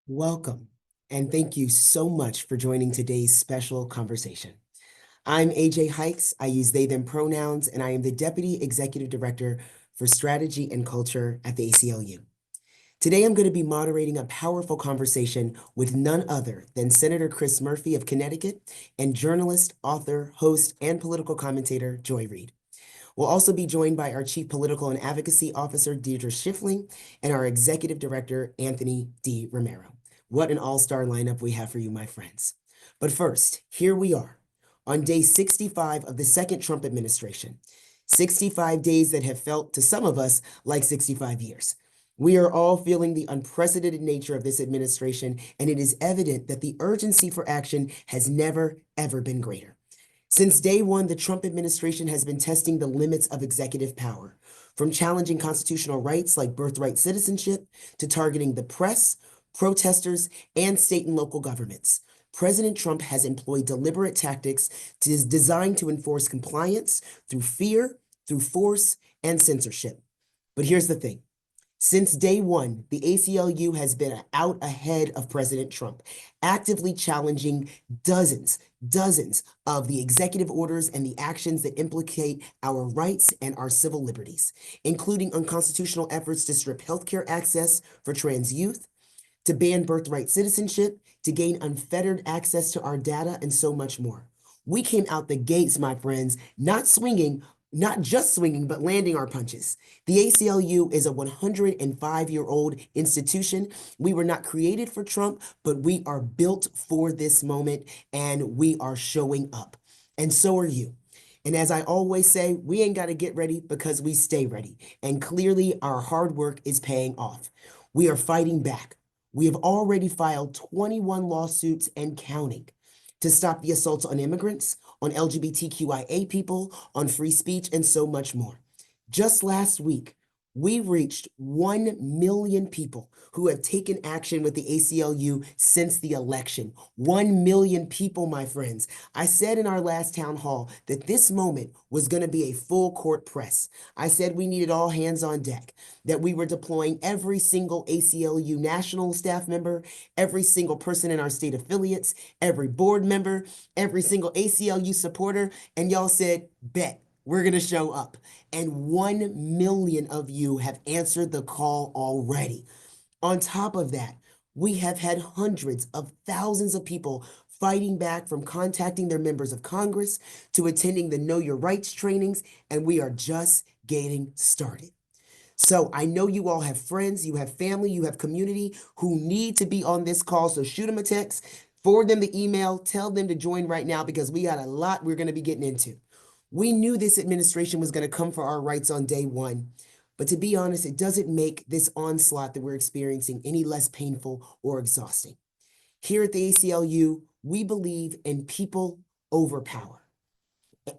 Welcome, and thank you so much for joining today's special conversation. I'm AJ Hikes. I use they, them pronouns, and I am the Deputy Executive Director for Strategy and Culture at the ACLU. Today, I'm going to be moderating a powerful conversation with none other than Senator Chris Murphy of Connecticut and journalist, author, host, and political commentator Joy Reid. We'll also be joined by our Chief Political and Advocacy Officer, Deirdre Schiffling, and our Executive Director, Anthony D. Romero. What an all-star lineup we have for you, my friends. But first, here we are on day 65 of the second Trump administration. 65 days that have felt to some of us like 65 years. We are all feeling the unprecedented nature of this administration, and it is evident that the urgency for action has never, ever been greater. Since day one, the Trump administration has been testing the limits of executive power, from challenging constitutional rights like birthright citizenship to targeting the press, protesters, and state and local governments. President Trump has employed deliberate tactics designed to enforce compliance through fear, through force, and censorship. But here's the thing. Since day one, the ACLU has been out ahead of President Trump, actively challenging dozens of the executive orders and the actions that implicate our rights and our civil liberties, including unconstitutional efforts to strip healthcare access for trans youth, to ban birthright citizenship, to gain unfettered access to our data, and so much more. We came out the gates, my friends, not just swinging, but landing our punches. The ACLU is a 105-year-old institution. We were not created for Trump, but we are built for this moment, and we are showing up. And so are you. And as I always say, we ain't got to get ready because we stay ready. And clearly, our hard work is paying off. We are fighting back. We have already filed 21 lawsuits and counting to stop the assaults on immigrants, on LGBTQIA people, on free speech, and so much more. Just last week, we reached 1 million people who have taken action with the ACLU since the election. 1 million people, my friends. I said in our last town hall that this moment was going to be a full court press. I said we needed all hands on deck, that we were deploying every single ACLU national staff member, every single person in our state affiliates, every board member, every single ACLU supporter, and y'all said, bet. We're going to show up. And 1 million of you have answered the call already. On top of that, we have had hundreds of thousands of people fighting back, from contacting their members of Congress to attending the Know Your Rights trainings, and we are just getting started. So I know you all have friends, you have family, you have community who need to be on this call. So shoot them a text, forward them the email, tell them to join right now, because we got a lot we're going to be getting into. We knew this administration was going to come for our rights on day one. But to be honest, it doesn't make this onslaught that we're experiencing any less painful or exhausting. Here at the ACLU, we believe in people over power.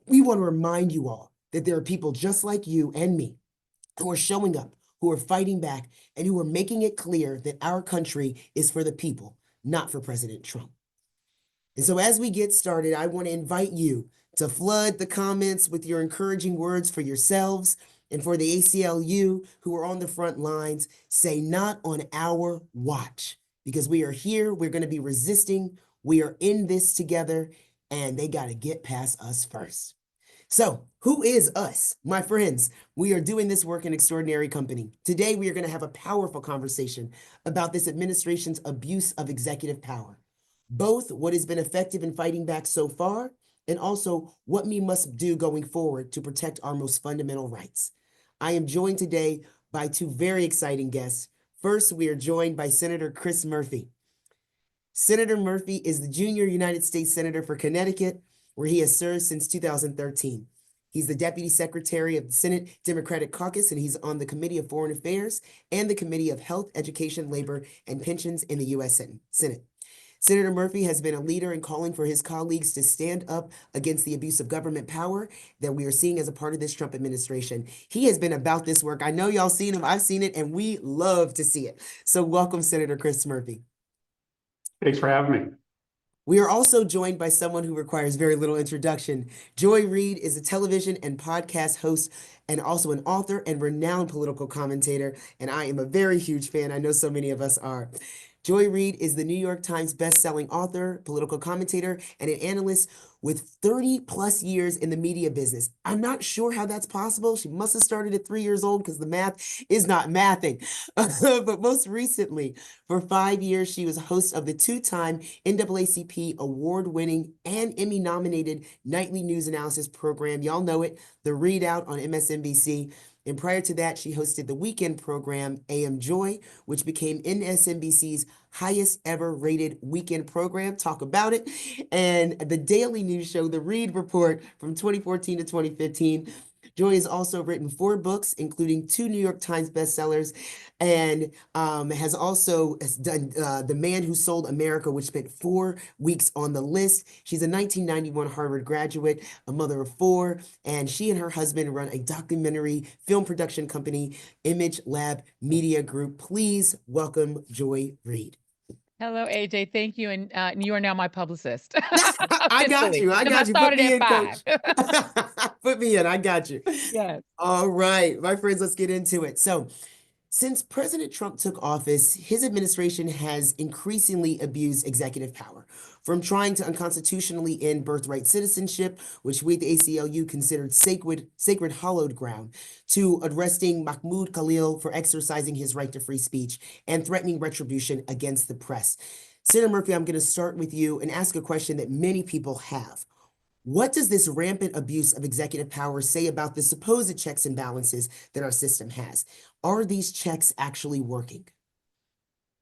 We want to remind you all that there are people just like you and me who are showing up, who are fighting back, and who are making it clear that our country is for the people, not for President Trump. And so as we get started, I want to invite you to flood the comments with your encouraging words for yourselves and for the ACLU who are on the front lines. Say, not on our watch, because we are here. We're going to be resisting. We are in this together, and they got to get past us first. So who is us? My friends, we are doing this work in extraordinary company. Today, we are going to have a powerful conversation about this administration's abuse of executive power, both what has been effective in fighting back so far, and also what we must do going forward to protect our most fundamental rights. I am joined today by two very exciting guests. First, we are joined by Senator Chris Murphy. Senator Murphy is the junior United States Senator for Connecticut, where he has served since 2013. He's the Deputy Secretary of the Senate Democratic Caucus, and he's on the Committee of Foreign Affairs and the Committee of Health, Education, Labor, and Pensions in the U.S. Senate. Senator Murphy has been a leader in calling for his colleagues to stand up against the abuse of government power that we are seeing as a part of this Trump administration. He has been about this work. I know y'all seen him. I've seen it, and we love to see it. So welcome, Senator Chris Murphy. Thanks for having me. We are also joined by someone who requires very little introduction. Joy Reid is a television and podcast host and also an author and renowned political commentator, and I am a very huge fan. I know so many of us are. Joy Reid is the New York Times best-selling author, political commentator, and an analyst with 30 plus years in the media business. I'm not sure how that's possible. She must have started at 3 years old because the math is not mathing. But most recently, for 5 years, she was host of the two-time NAACP award-winning and Emmy-nominated nightly news analysis program. Y'all know it, The Readout on MSNBC. And prior to that, she hosted the weekend program, AM Joy, which became MSNBC's highest ever rated weekend program. Talk about it. And the daily news show, The Reid Report, from 2014 to 2015. Joy has also written 4 books, including 2 New York Times bestsellers, and has also done The Man Who Sold America, which spent 4 weeks on the list. She's a 1991 Harvard graduate, a mother of 4, and she and her husband run a documentary film production company, Image Lab Media Group. Please welcome Joy Reid. Hello, AJ. Thank you. And you are now my publicist. I got you. I got you. Put Started me at in, 5. coach. Put me in. I got you. Yes. All right, my friends, let's get into it. So, since President Trump took office, his administration has increasingly abused executive power, from trying to unconstitutionally end birthright citizenship, which we at the ACLU considered sacred hallowed ground, to arresting Mahmoud Khalil for exercising his right to free speech and threatening retribution against the press. Senator Murphy, I'm going to start with you and ask a question that many people have. What does this rampant abuse of executive power say about the supposed checks and balances that our system has? Are these checks actually working?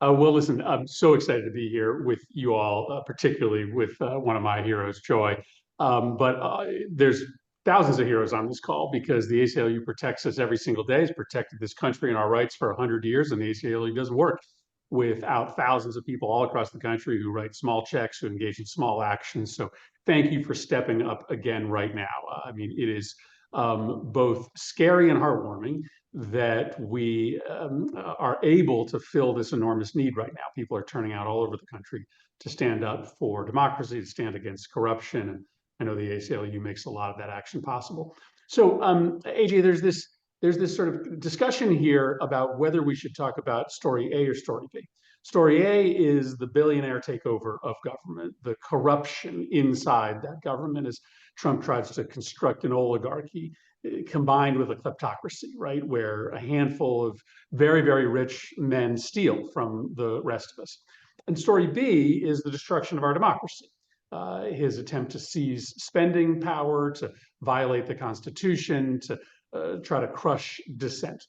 Well, listen, I'm so excited to be here with you all, particularly with one of my heroes, Joy. But there's thousands of heroes on this call because the ACLU protects us every single day. It's protected this country and our rights for 100 years, and the ACLU doesn't work without thousands of people all across the country who write small checks, who engage in small actions. So thank you for stepping up again right now. I mean, it is both scary and heartwarming that we are able to fill this enormous need right now. People are turning out all over the country to stand up for democracy, to stand against corruption. And I know the ACLU makes a lot of that action possible. So AJ, there's this sort of discussion here about whether we should talk about story A or story B. Story A is the billionaire takeover of government, the corruption inside that government as Trump tries to construct an oligarchy combined with a kleptocracy, right? Where a handful of very, very rich men steal from the rest of us. And story B is the destruction of our democracy. His attempt to seize spending power, to violate the Constitution, to try to crush dissent.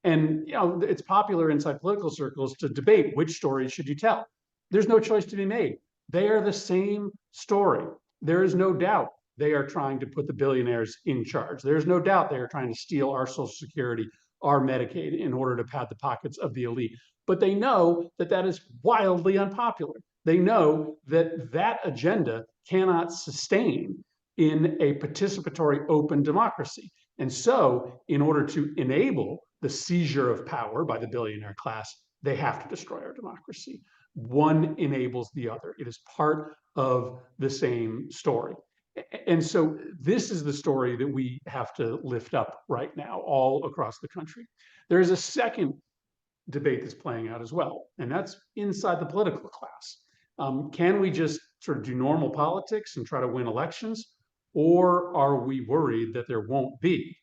And it's popular inside political circles to debate which story should you tell. There's no choice to be made. They are the same story. There is no doubt they are trying to put the billionaires in charge. There's no doubt they are trying to steal our Social Security, our Medicaid, in order to pad the pockets of the elite. But they know that that is wildly unpopular. They know that that agenda cannot sustain in a participatory, open democracy. And so, in order to enable the seizure of power by the billionaire class, they have to destroy our democracy. One enables the other. It is part of the same story. And so this is the story that we have to lift up right now, all across the country. There is a second debate that's playing out as well, and that's inside the political class. Can we just sort of do normal politics and try to win elections, or are we worried that there won't be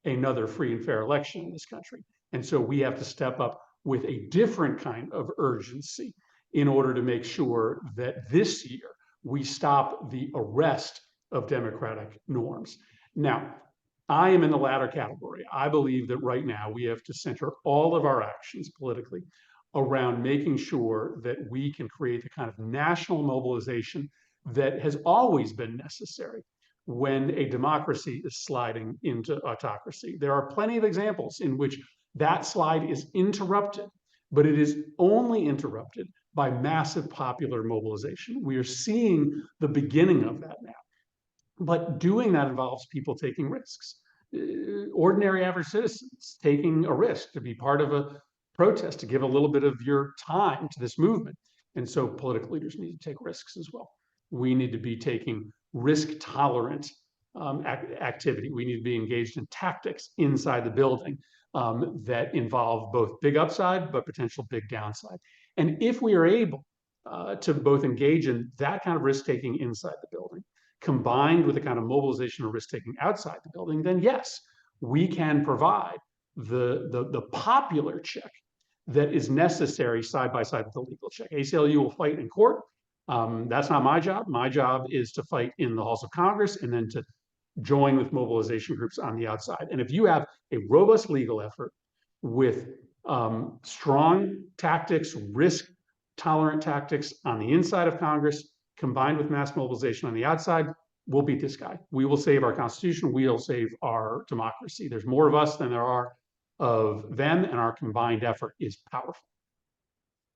another free and fair election in this country? And so we have to step up with a different kind of urgency in order to make sure that this year we stop the arrest of democratic norms. Now, I am in the latter category. I believe that right now we have to center all of our actions politically around making sure that we can create the kind of national mobilization that has always been necessary when a democracy is sliding into autocracy. There are plenty of examples in which that slide is interrupted, but it is only interrupted by massive popular mobilization. We are seeing the beginning of that now. But doing that involves people taking risks. Ordinary average citizens taking a risk to be part of a protest, to give a little bit of your time to this movement. And so political leaders need to take risks as well. We need to be taking risk-tolerant activity. We need to be engaged in tactics inside the building that involve both big upside but potential big downside. And if we are able to both engage in that kind of risk taking inside the building, combined with the kind of mobilization or risk taking outside the building, then yes, we can provide the popular check that is necessary side by side with the legal check. ACLU will fight in court. That's not my job. My job is to fight in the halls of Congress and then to join with mobilization groups on the outside. And if you have a robust legal effort with strong tactics, risk tolerant tactics on the inside of Congress, combined with mass mobilization on the outside, we'll beat this guy. We will save our Constitution. We'll save our democracy. There's more of us than there are of them, and our combined effort is powerful.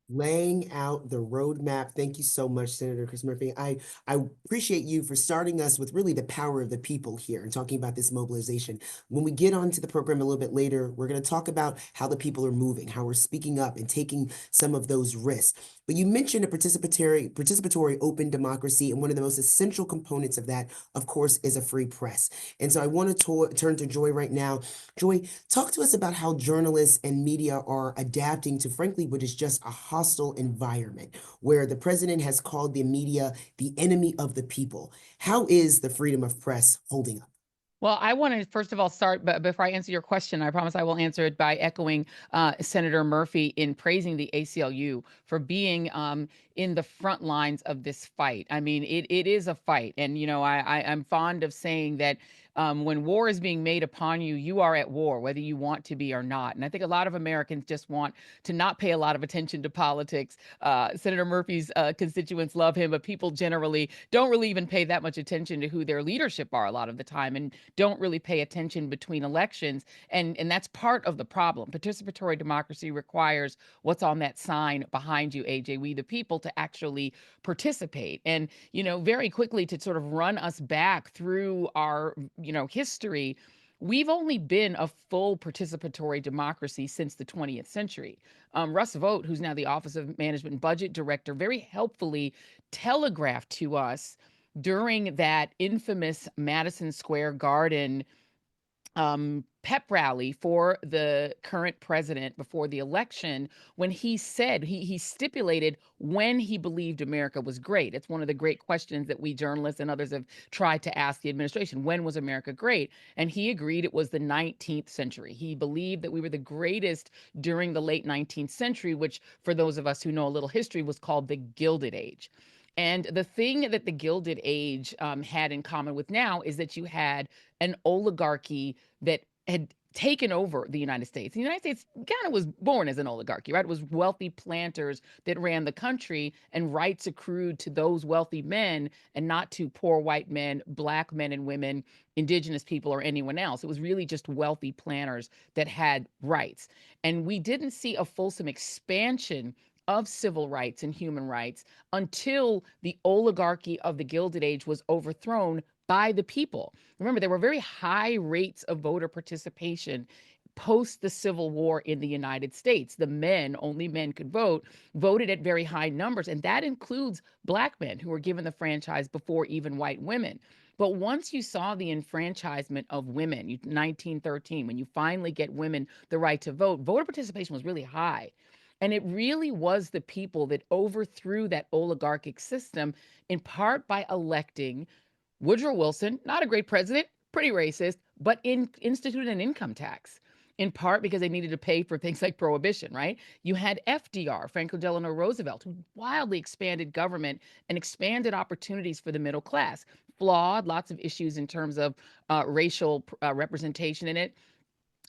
Laying out the roadmap. Thank you so much, Senator Chris Murphy. I appreciate you for starting us with really the power of the people here and talking about this mobilization. When we get onto the program a little bit later, we're going to talk about how the people are moving, how we're speaking up and taking some of those risks. But you mentioned a participatory open democracy, and one of the most essential components of that, of course, is a free press. And so I want to turn to Joy right now. Joy, talk to us about how journalists and media are adapting to, frankly, what is just a hostile environment where the president has called the media the enemy of the people. How is the freedom of press holding up? Well, I want to first of all start, but before I answer your question, I promise I will answer it by echoing Senator Murphy in praising the ACLU for being in the front lines of this fight. I mean, it is a fight, and I'm fond of saying that when war is being made upon you, you are at war, whether you want to be or not. And I think a lot of Americans just want to not pay a lot of attention to politics. Senator Murphy's constituents love him, but people generally don't really even pay that much attention to who their leadership are a lot of the time, and don't really pay attention between elections. And that's part of the problem. Participatory democracy requires what's on that sign behind you, AJ, we the people, to actually participate. And, very quickly to sort of run us back through our, history, we've only been a full participatory democracy since the 20th century. Russ Vought, who's now the Office of Management and Budget Director, very helpfully telegraphed to us during that infamous Madison Square Garden pep rally for the current president before the election, when he said he stipulated when he believed America was great. It's one of the great questions that we journalists and others have tried to ask the administration. When was America great? And he agreed it was the 19th century. He believed that we were the greatest during the late 19th century, which for those of us who know a little history was called the Gilded Age. And the thing that the Gilded Age had in common with now is that you had an oligarchy that had taken over the United States. The United States kind of was born as an oligarchy, right? It was wealthy planters that ran the country, and rights accrued to those wealthy men and not to poor white men, black men and women, indigenous people, or anyone else. It was really just wealthy planters that had rights. And we didn't see a fulsome expansion of civil rights and human rights until the oligarchy of the Gilded Age was overthrown by the people. Remember, there were very high rates of voter participation post the Civil War in the United States. The men, only men could vote, voted at very high numbers, and that includes black men who were given the franchise before even white women. But once you saw the enfranchisement of women, 1913, when you finally get women the right to vote, voter participation was really high. And it really was the people that overthrew that oligarchic system, in part by electing Woodrow Wilson, not a great president, pretty racist, but instituted an income tax, in part because they needed to pay for things like prohibition, right? You had FDR, Franklin Delano Roosevelt, who wildly expanded government and expanded opportunities for the middle class. Flawed, lots of issues in terms of racial representation in it.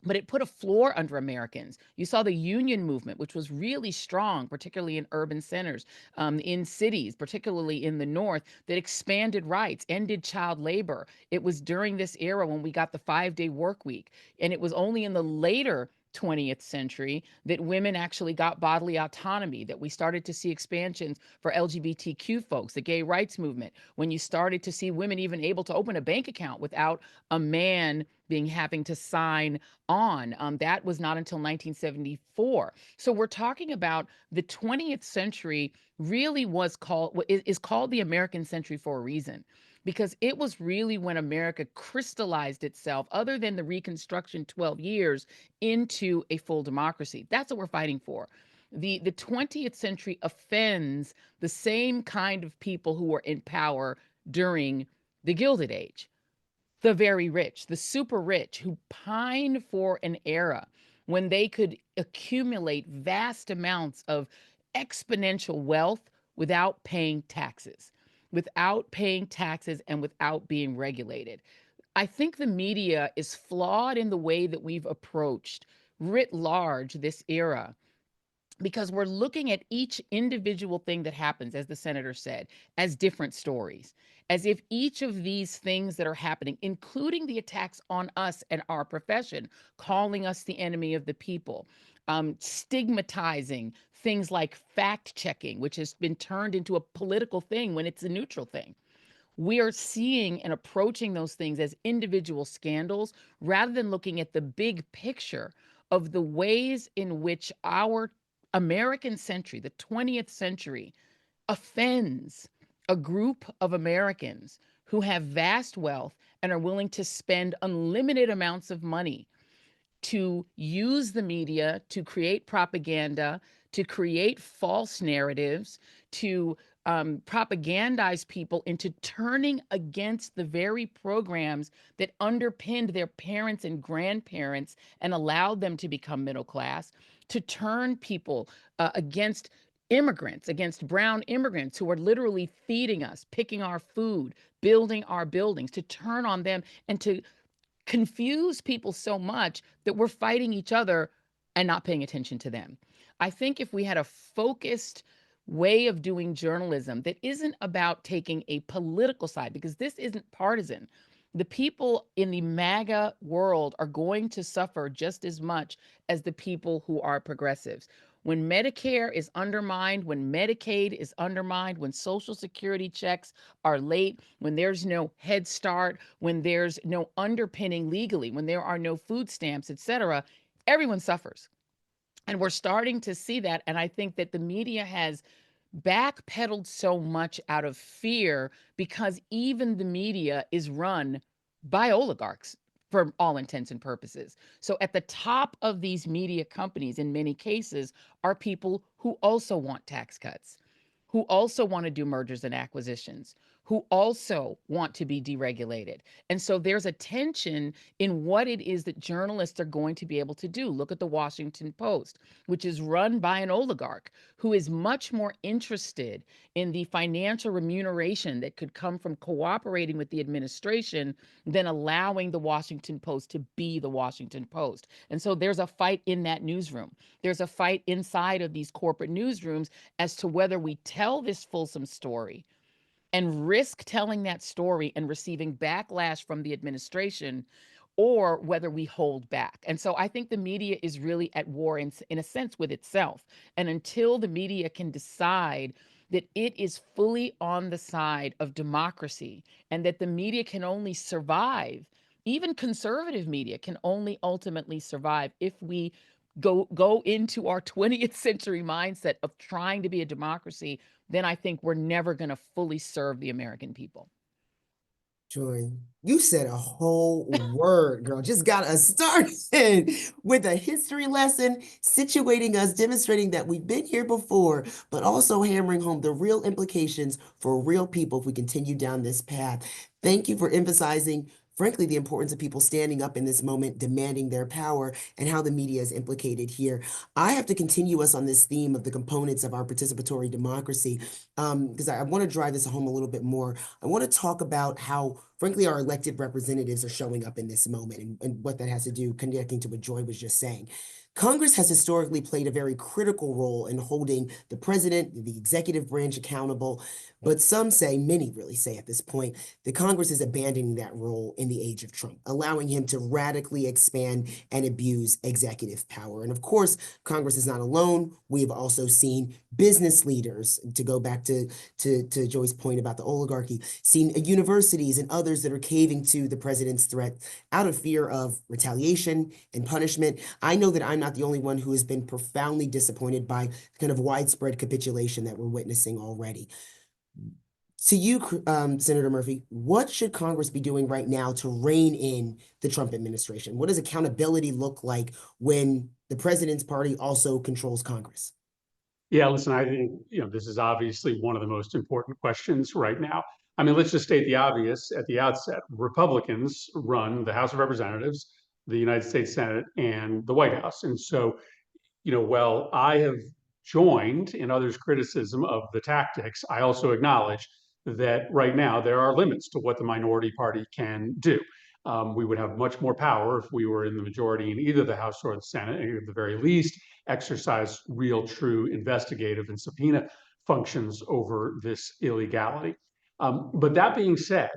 But it put a floor under Americans. You saw the union movement, which was really strong, particularly in urban centers, in cities, particularly in the North, that expanded rights, ended child labor. It was during this era when we got the 5-day work week. And it was only in the later 20th century that women actually got bodily autonomy, that we started to see expansions for LGBTQ folks, the gay rights movement, when you started to see women even able to open a bank account without a man having to sign on. That was not until 1974. So we're talking about the 20th century really is called the American century for a reason. because it was really when America crystallized itself, other than the Reconstruction 12 years, into a full democracy. That's what we're fighting for. The 20th century offends the same kind of people who were in power during the Gilded Age, the very rich, the super rich, who pine for an era when they could accumulate vast amounts of exponential wealth without paying taxes, and without being regulated. I think the media is flawed in the way that we've approached writ large this era, because we're looking at each individual thing that happens, as the senator said, as different stories, as if each of these things that are happening, including the attacks on us and our profession, calling us the enemy of the people, stigmatizing things like fact checking, which has been turned into a political thing when it's a neutral thing. We are seeing and approaching those things as individual scandals rather than looking at the big picture of the ways in which our American century, the 20th century, offends a group of Americans who have vast wealth and are willing to spend unlimited amounts of money to use the media to create propaganda, to create false narratives, to propagandize people into turning against the very programs that underpinned their parents and grandparents and allowed them to become middle class, to turn people against immigrants, against brown immigrants who are literally feeding us, picking our food, building our buildings, to turn on them and to confuse people so much that we're fighting each other and not paying attention to them. I think if we had a focused way of doing journalism that isn't about taking a political side, because this isn't partisan, the people in the MAGA world are going to suffer just as much as the people who are progressives. When Medicare is undermined, when Medicaid is undermined, when Social Security checks are late, when there's no Head Start, when there's no underpinning legally, when there are no food stamps, et cetera, everyone suffers. And we're starting to see that. And I think that the media has backpedaled so much out of fear, because even the media is run by oligarchs for all intents and purposes. So at the top of these media companies, in many cases, are people who also want tax cuts, who also want to do mergers and acquisitions, who also want to be deregulated. And so there's a tension in what it is that journalists are going to be able to do. Look at the Washington Post, which is run by an oligarch who is much more interested in the financial remuneration that could come from cooperating with the administration than allowing the Washington Post to be the Washington Post. And so there's a fight in that newsroom. There's a fight inside of these corporate newsrooms as to whether we tell this fulsome story and risk telling that story and receiving backlash from the administration, or whether we hold back. And so I think the media is really at war in a sense with itself. And until the media can decide that it is fully on the side of democracy, and that the media can only survive, even conservative media can only ultimately survive if we go into our 20th century mindset of trying to be a democracy, then I think we're never going to fully serve the American people. Joy, you said a whole word, girl. Just got us started with a history lesson, situating us, demonstrating that we've been here before, but also hammering home the real implications for real people if we continue down this path. Thank you for emphasizing, frankly, the importance of people standing up in this moment, demanding their power, and how the media is implicated here. I have to continue us on this theme of the components of our participatory democracy, because I want to drive this home a little bit more. I want to talk about how, frankly, our elected representatives are showing up in this moment, and what that has to do, connecting to what Joy was just saying. Congress has historically played a very critical role in holding the president, the executive branch accountable, but some say, many really say at this point, that Congress is abandoning that role in the age of Trump, allowing him to radically expand and abuse executive power. And of course, Congress is not alone. We've also seen business leaders, to go back to Joy's point about the oligarchy, seen universities and others that are caving to the president's threat out of fear of retaliation and punishment. I know that I'm not the only one who has been profoundly disappointed by kind of widespread capitulation that we're witnessing already. To you, Senator Murphy, what should Congress be doing right now to rein in the Trump administration? What does accountability look like when the president's party also controls Congress? Yeah, listen, I think, this is obviously one of the most important questions right now. I mean, let's just state the obvious at the outset. Republicans run the House of Representatives, the United States Senate, and the White House. And so, while I have joined in others' criticism of the tactics, I also acknowledge that right now there are limits to what the minority party can do. We would have much more power if we were in the majority in either the House or the Senate, and at the very least, exercise real, true investigative and subpoena functions over this illegality. But that being said,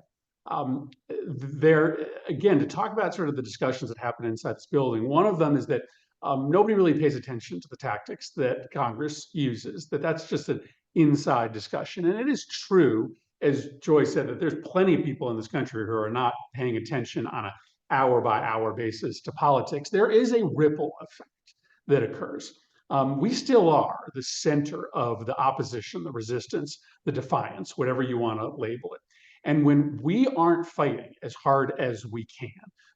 there again, to talk about sort of the discussions that happen inside this building, one of them is that nobody really pays attention to the tactics that Congress uses, that's just an inside discussion. And it is true, as Joy said, that there's plenty of people in this country who are not paying attention on an hour by hour basis to politics. There is a ripple effect that occurs. We still are the center of the opposition, the resistance, the defiance, whatever you want to label it. And when we aren't fighting as hard as we can,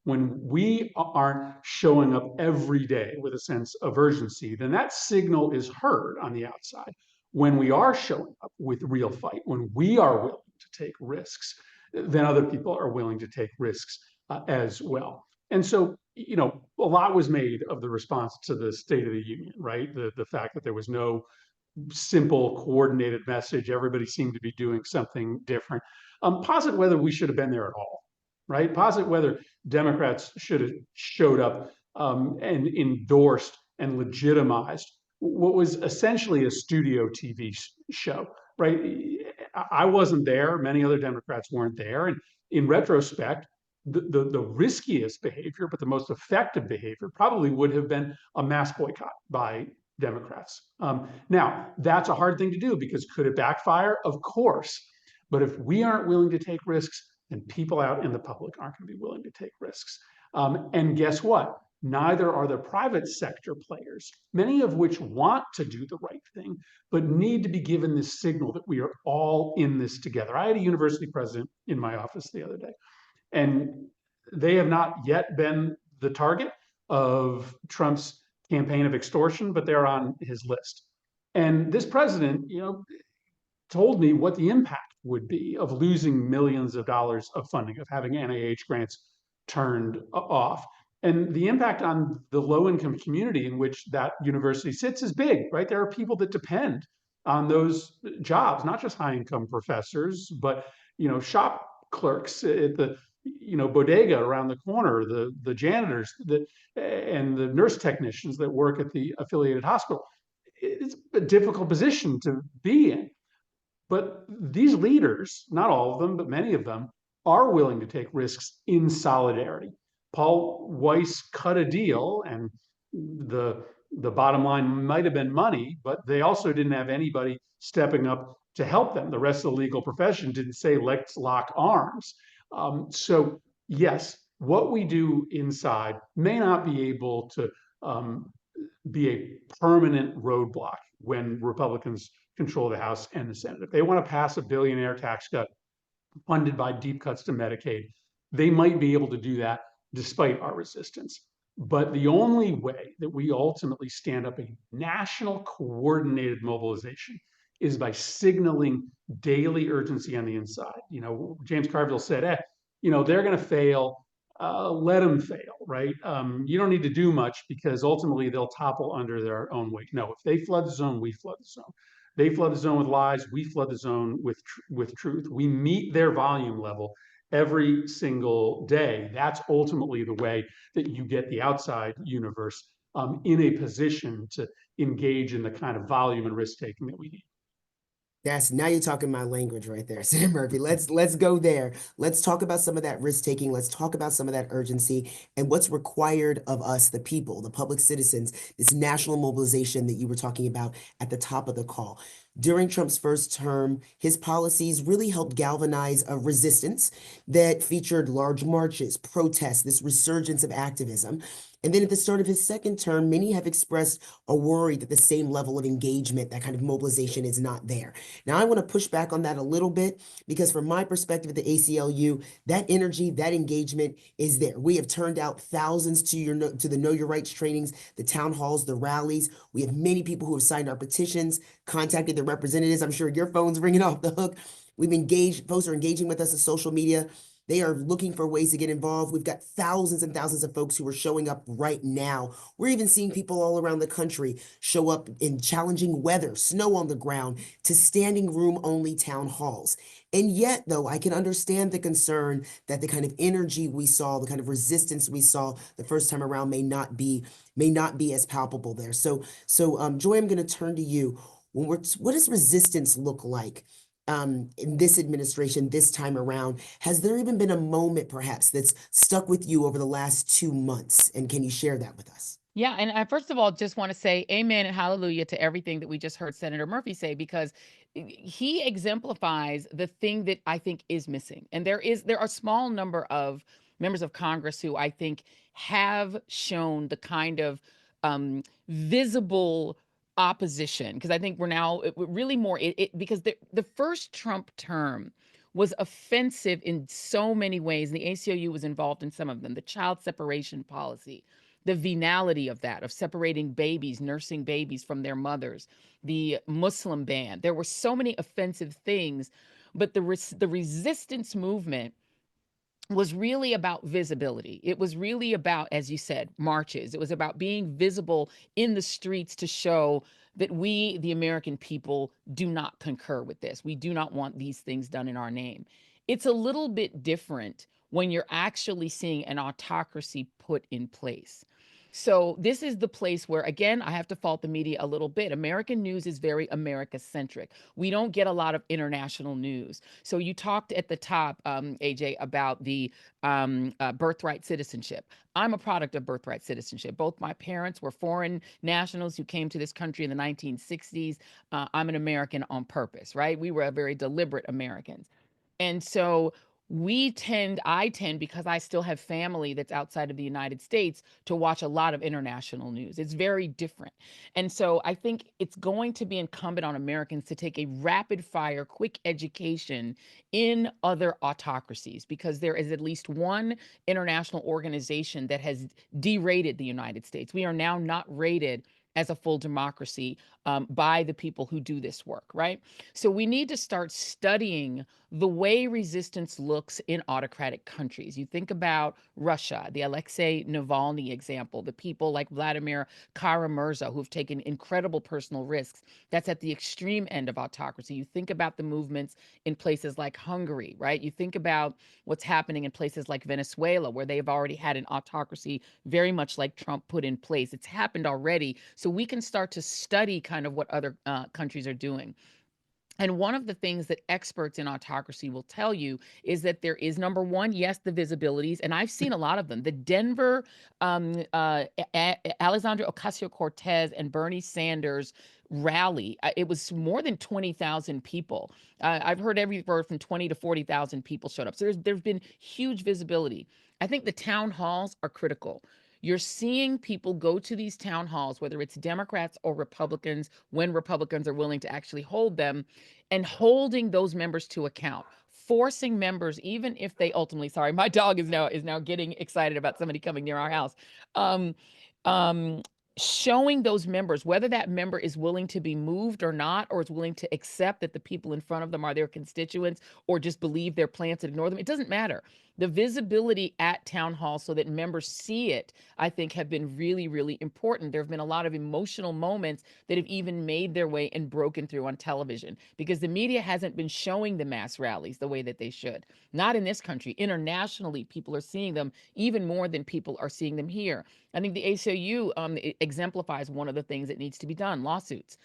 when we aren't showing up every day with a sense of urgency, then that signal is heard on the outside. When we are showing up with real fight, when we are willing to take risks, then other people are willing to take risks as well. And so, a lot was made of the response to the State of the Union, right? The fact that there was no simple, coordinated message. Everybody seemed to be doing something different. Posit whether we should have been there at all, right? Posit whether Democrats should have showed up and endorsed and legitimized what was essentially a studio TV show, right? I wasn't there. Many other Democrats weren't there. And in retrospect, the riskiest behavior, but the most effective behavior probably would have been a mass boycott by Democrats. Now, that's a hard thing to do because could it backfire? Of course. But if we aren't willing to take risks, then people out in the public aren't going to be willing to take risks. And guess what? Neither are the private sector players, many of which want to do the right thing, but need to be given this signal that we are all in this together. I had a university president in my office the other day, and they have not yet been the target of Trump's campaign of extortion, but they're on his list. And this president, told me what the impact would be of losing millions of dollars of funding, of having NIH grants turned off. And the impact on the low-income community in which that university sits is big, right? There are people that depend on those jobs, not just high-income professors, but shop clerks at the bodega around the corner, the janitors and the nurse technicians that work at the affiliated hospital. It's a difficult position to be in. But these leaders, not all of them, but many of them, are willing to take risks in solidarity. Paul Weiss cut a deal, and the bottom line might have been money, but they also didn't have anybody stepping up to help them. The rest of the legal profession didn't say, let's lock arms. So yes, what we do inside may not be able to be a permanent roadblock when Republicans control the House and the Senate. If they want to pass a billionaire tax cut funded by deep cuts to Medicaid, they might be able to do that despite our resistance. But the only way that we ultimately stand up a national coordinated mobilization is by signaling daily urgency on the inside. James Carville said, they're going to fail. Let them fail, right? You don't need to do much because ultimately they'll topple under their own weight. No, if they flood the zone, we flood the zone. They flood the zone with lies. We flood the zone with truth. We meet their volume level every single day. That's ultimately the way that you get the outside universe in a position to engage in the kind of volume and risk taking that we need. Now you're talking my language right there, Senator Murphy. Let's go there. Let's talk about some of that risk taking. Let's talk about some of that urgency and what's required of us, the people, the public citizens, this national mobilization that you were talking about at the top of the call. During Trump's first term, his policies really helped galvanize a resistance that featured large marches, protests, this resurgence of activism. And then at the start of his second term, many have expressed a worry that the same level of engagement, that kind of mobilization is not there. Now, I want to push back on that a little bit because from my perspective at the ACLU, that energy, that engagement is there. We have turned out thousands to the Know Your Rights trainings, the town halls, the rallies. We have many people who have signed our petitions, contacted their representatives. I'm sure your phone's ringing off the hook. We've engaged, folks are engaging with us on social media. They are looking for ways to get involved. We've got thousands and thousands of folks who are showing up right now. We're even seeing people all around the country show up in challenging weather, snow on the ground, to standing room only town halls. And yet, though, I can understand the concern that the kind of energy we saw, the kind of resistance we saw the first time around may not be as palpable there. So Joy, I'm going to turn to you. What does resistance look like in this administration this time around? Has there even been a moment perhaps that's stuck with you over the last 2 months? And can you share that with us? Yeah, and I first of all just want to say amen and hallelujah to everything that we just heard Senator Murphy say, because he exemplifies the thing that I think is missing. And there are a small number of members of Congress who I think have shown the kind of visible opposition, because I think we're now really more because the first Trump term was offensive in so many ways. And the ACLU was involved in some of them. The child separation policy, the venality of that, of separating babies, nursing babies from their mothers, the Muslim ban. There were so many offensive things, but the resistance movement was really about visibility. It was really about, as you said, marches. It was about being visible in the streets to show that we, the American people, do not concur with this. We do not want these things done in our name. It's a little bit different when you're actually seeing an autocracy put in place. So this is the place where, again, I have to fault the media a little bit. American news is very America-centric. We don't get a lot of international news. So you talked at the top, AJ, about the birthright citizenship. I'm a product of birthright citizenship. Both my parents were foreign nationals who came to this country in the 1960s. I'm an American on purpose, right? We were very deliberate Americans. And so I tend, because I still have family that's outside of the United States, to watch a lot of international news. It's very different. And so I think it's going to be incumbent on Americans to take a rapid fire, quick education in other autocracies, because there is at least one international organization that has derated the United States. We are now not rated as a full democracy by the people who do this work, right? So we need to start studying the way resistance looks in autocratic countries. You think about Russia, the Alexei Navalny example, the people like Vladimir Kara-Murza who've taken incredible personal risks. That's at the extreme end of autocracy. You think about the movements in places like Hungary, right? You think about what's happening in places like Venezuela, where they've already had an autocracy very much like Trump put in place. It's happened already. So we can start to study kind of what other countries are doing. And one of the things that experts in autocracy will tell you is that there is, number one, yes, the visibilities, and I've seen a lot of them. The Denver, Alexandria Ocasio-Cortez and Bernie Sanders rally, it was more than 20,000 people. I've heard everywhere from 20 to 40,000 people showed up. So there's been huge visibility. I think the town halls are critical. You're seeing people go to these town halls, whether it's Democrats or Republicans, when Republicans are willing to actually hold them, and holding those members to account, forcing members, even if they ultimately, sorry, my dog is now getting excited about somebody coming near our house. Um, um, Showing those members, whether that member is willing to be moved or not, or is willing to accept that the people in front of them are their constituents, or just believe their plans and ignore them, it doesn't matter. The visibility at town hall so that members see it, I think, have been really, really important. There have been a lot of emotional moments that have even made their way and broken through on television, because the media hasn't been showing the mass rallies the way that they should. Not in this country. Internationally, people are seeing them even more than people are seeing them here. I think the ACLU exemplifies one of the things that needs to be done: lawsuits.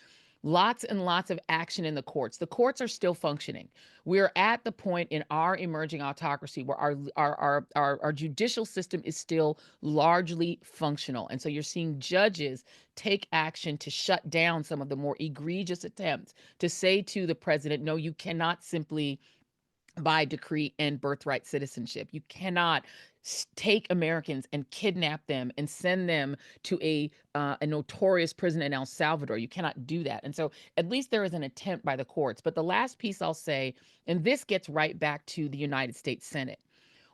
lots and lots of action in the courts. The courts are still functioning. We're at the point in our emerging autocracy where our judicial system is still largely functional. And so you're seeing judges take action to shut down some of the more egregious attempts to say to the president, no, you cannot simply by decree and birthright citizenship. You cannot take Americans and kidnap them and send them to a notorious prison in El Salvador. You cannot do that. And so at least there is an attempt by the courts. But the last piece I'll say, and this gets right back to the United States Senate,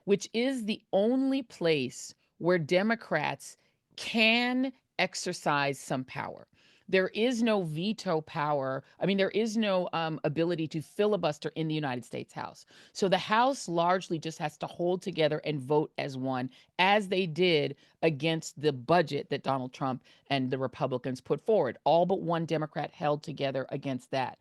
which is the only place where Democrats can exercise some power. There is no veto power. I mean, there is no ability to filibuster in the United States House. So the House largely just has to hold together and vote as one, as they did against the budget that Donald Trump and the Republicans put forward. All but one Democrat held together against that.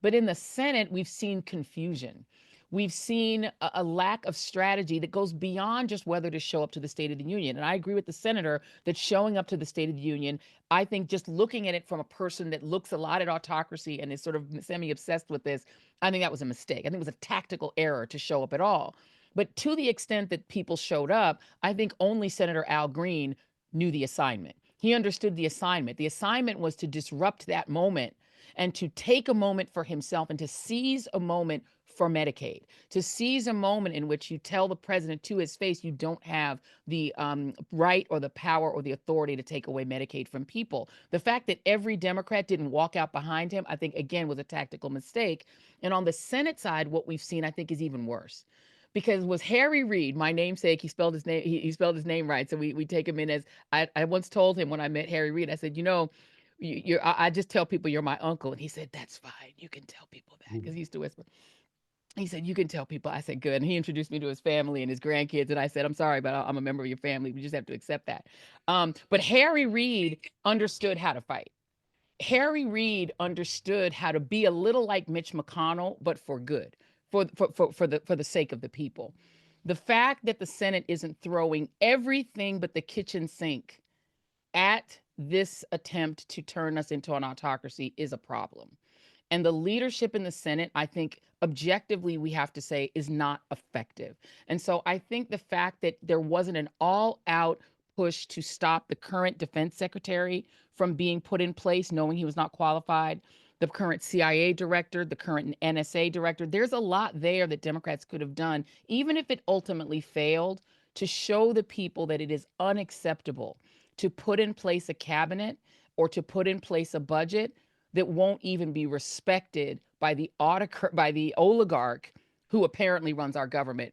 But in the Senate, we've seen confusion. We've seen a lack of strategy that goes beyond just whether to show up to the State of the Union. And I agree with the senator that showing up to the State of the Union, I think just looking at it from a person that looks a lot at autocracy and is sort of semi-obsessed with this, I think that was a mistake. I think it was a tactical error to show up at all. But to the extent that people showed up, I think only Senator Al Green knew the assignment. He understood the assignment. The assignment was to disrupt that moment and to take a moment for himself and to seize a moment for Medicaid, to seize a moment in which you tell the president to his face you don't have the right or the power or the authority to take away Medicaid from people. The fact that every Democrat didn't walk out behind him, I think, again, was a tactical mistake. And on the Senate side, what we've seen, I think, is even worse. Because was Harry Reid, my namesake, he spelled his name, he spelled his name right. So we take him in as, I once told him when I met Harry Reid, I said, you know, I just tell people you're my uncle. And he said, that's fine. You can tell people that, because he used to whisper. He said, you can tell people. I said, good. And he introduced me to his family and his grandkids. And I said, I'm sorry, but I'm a member of your family. We just have to accept that. But Harry Reid understood how to fight. Harry Reid understood how to be a little like Mitch McConnell, but for good, for the sake of the people. The fact that the Senate isn't throwing everything but the kitchen sink at this attempt to turn us into an autocracy is a problem. And the leadership in the Senate, I think objectively, we have to say, is not effective. And so I think the fact that there wasn't an all-out push to stop the current defense secretary from being put in place, knowing he was not qualified, the current CIA director, the current NSA director, there's a lot there that Democrats could have done, even if it ultimately failed, to show the people that it is unacceptable to put in place a cabinet or to put in place a budget that won't even be respected by the oligarch who apparently runs our government,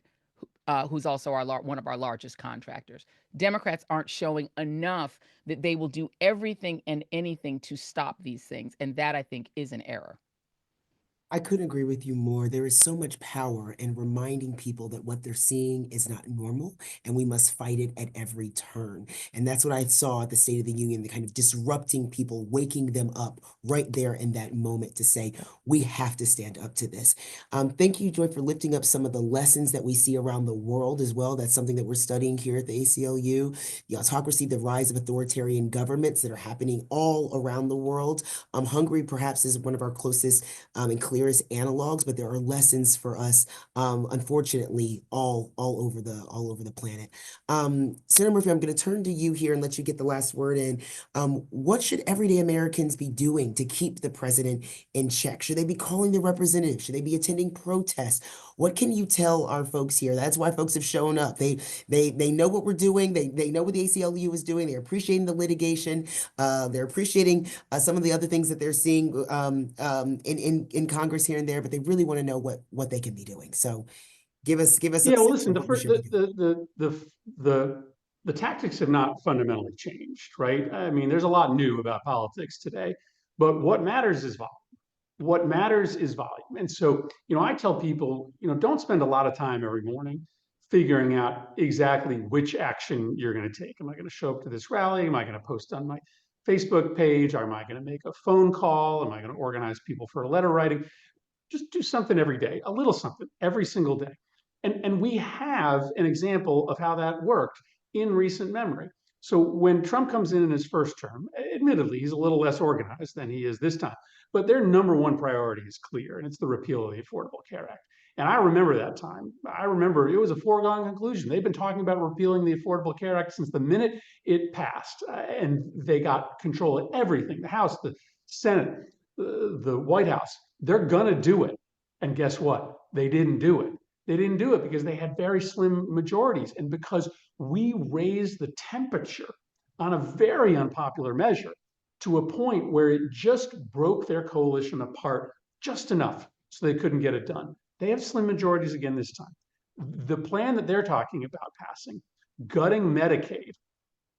who's also one of our largest contractors. Democrats aren't showing enough that they will do everything and anything to stop these things. And that, I think, is an error. I couldn't agree with you more. There is so much power in reminding people that what they're seeing is not normal and we must fight it at every turn. And that's what I saw at the State of the Union, the kind of disrupting people, waking them up right there in that moment to say, we have to stand up to this. Thank you, Joy, for lifting up some of the lessons that we see around the world as well. That's something that we're studying here at the ACLU, the autocracy, the rise of authoritarian governments that are happening all around the world. Hungary perhaps is one of our closest and clearest analogs, but there are lessons for us, unfortunately, all over the planet. Senator Murphy, I'm going to turn to you here and let you get the last word in. What should everyday Americans be doing to keep the president in check? Should they be calling the representatives? Should they be attending protests? What can you tell our folks here? That's why folks have shown up. They know what we're doing. They know what the ACLU is doing. They're appreciating the litigation. They're appreciating some of the other things that they're seeing in Congress here and there, but they really want to know what they can be doing. So give us Yeah, some well, sense listen, of what we should be doing. the tactics have not fundamentally changed, right? I mean, there's a lot new about politics today, but what matters is volume. What matters is volume. And so, I tell people, don't spend a lot of time every morning figuring out exactly which action you're going to take. Am I going to show up to this rally? Am I going to post on my Facebook page? Am I going to make a phone call? Am I going to organize people for a letter writing? Just do something every day, a little something every single day. And we have an example of how that worked in recent memory. So when Trump comes in his first term, admittedly, he's a little less organized than he is this time, but their number one priority is clear, and it's the repeal of the Affordable Care Act. And I remember that time. I remember it was a foregone conclusion. They've been talking about repealing the Affordable Care Act since the minute it passed, and they got control of everything, the House, the Senate, the White House. They're going to do it. And guess what? They didn't do it. They didn't do it because they had very slim majorities and because we raised the temperature on a very unpopular measure to a point where it just broke their coalition apart just enough so they couldn't get it done. They have slim majorities again this time. The plan that they're talking about passing, gutting Medicaid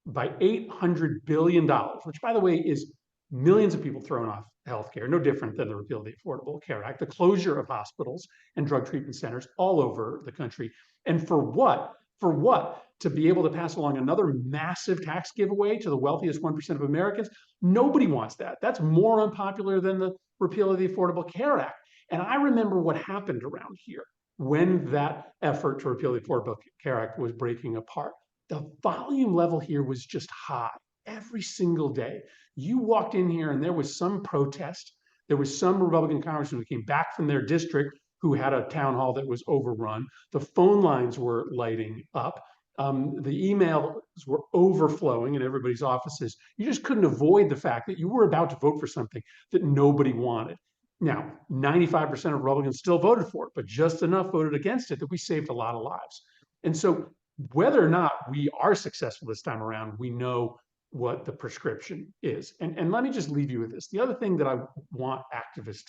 by $800 billion, which, by the way, is millions of people thrown off healthcare, no different than the repeal of the Affordable Care Act, the closure of hospitals and drug treatment centers all over the country. And for what? For what? To be able to pass along another massive tax giveaway to the wealthiest 1% of Americans? Nobody wants that. That's more unpopular than the repeal of the Affordable Care Act. And I remember what happened around here when that effort to repeal the Affordable Care Act was breaking apart. The volume level here was just high every single day. You walked in here and there was some protest. There was some Republican congressman who came back from their district who had a town hall that was overrun. The phone lines were lighting up. The emails were overflowing in everybody's offices. You just couldn't avoid the fact that you were about to vote for something that nobody wanted. Now, 95% of Republicans still voted for it, but just enough voted against it that we saved a lot of lives. And so whether or not we are successful this time around, we know what the prescription is. And let me just leave you with this. The other thing that I want activists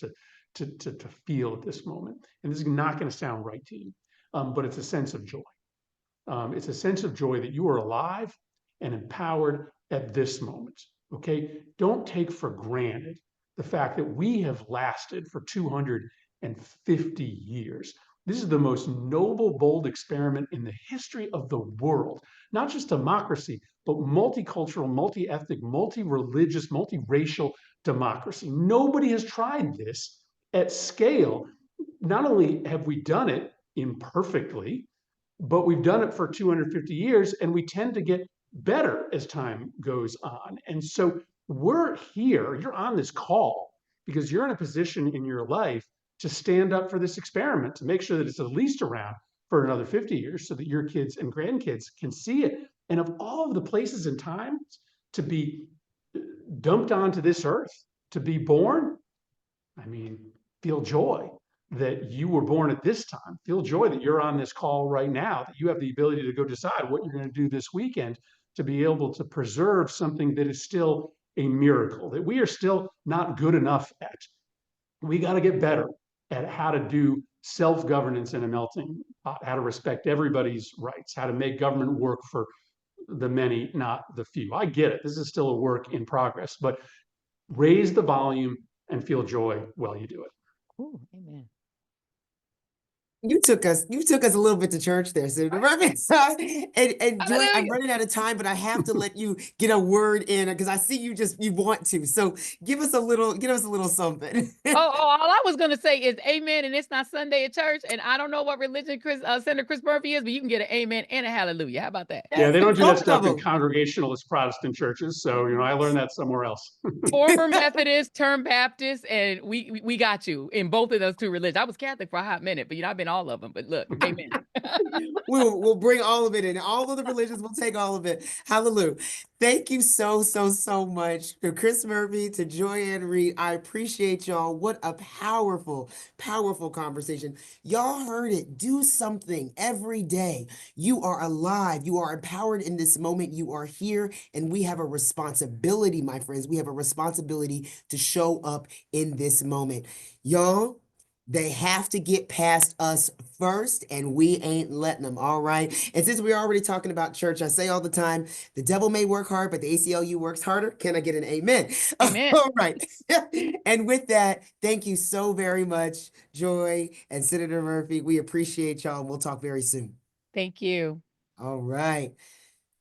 to feel at this moment, and this is not going to sound right to you, but it's a sense of joy. It's a sense of joy that you are alive and empowered at this moment, okay? Don't take for granted the fact that we have lasted for 250 years. This is the most noble, bold experiment in the history of the world. Not just democracy, but multicultural, multi-ethnic, multi-religious, multiracial democracy. Nobody has tried this at scale. Not only have we done it imperfectly, but we've done it for 250 years, and we tend to get better as time goes on. And so we're here, you're on this call because you're in a position in your life to stand up for this experiment, to make sure that it's at least around for another 50 years so that your kids and grandkids can see it. And of all of the places and times to be dumped onto this earth, to be born, I mean, feel joy that you were born at this time. Feel joy that you're on this call right now, that you have the ability to go decide what you're going to do this weekend to be able to preserve something that is still a miracle, that we are still not good enough at. We got to get better at how to do self-governance in a melting pot, how to respect everybody's rights, how to make government work for the many, not the few. I get it. This is still a work in progress, but raise the volume and feel joy while you do it. Ooh, amen. You took us a little bit to church there, Senator Murphy. And Joy, I'm running out of time, but I have to let you get a word in because I see you want to. So give us a little something. All I was gonna say is amen, and it's not Sunday at church, and I don't know what religion Senator Chris Murphy is, but you can get an amen and a hallelujah. How about that? Yeah, they don't do that Both stuff of in them. Congregationalist Protestant churches, so I learned that somewhere else. Former Methodist, turned Baptist, and we got you in both of those two religions. I was Catholic for a hot minute, but I've been all of them. But look, amen. We'll bring all of it in. All of the religions, we'll take all of it. Hallelujah. Thank you so much to Chris Murphy, to Joy Reid. I appreciate y'all. What a powerful, powerful conversation. Y'all heard it. Do something every day. You are alive. You are empowered in this moment. You are here, and we have a responsibility, my friends. We have a responsibility to show up in this moment. Y'all, they have to get past us first, and we ain't letting them, all right? And since we're already talking about church, I say all the time, the devil may work hard, but the ACLU works harder. Can I get an amen? Amen. All right. And with that, thank you so very much, Joy and Senator Murphy. We appreciate y'all, and we'll talk very soon. Thank you. All right.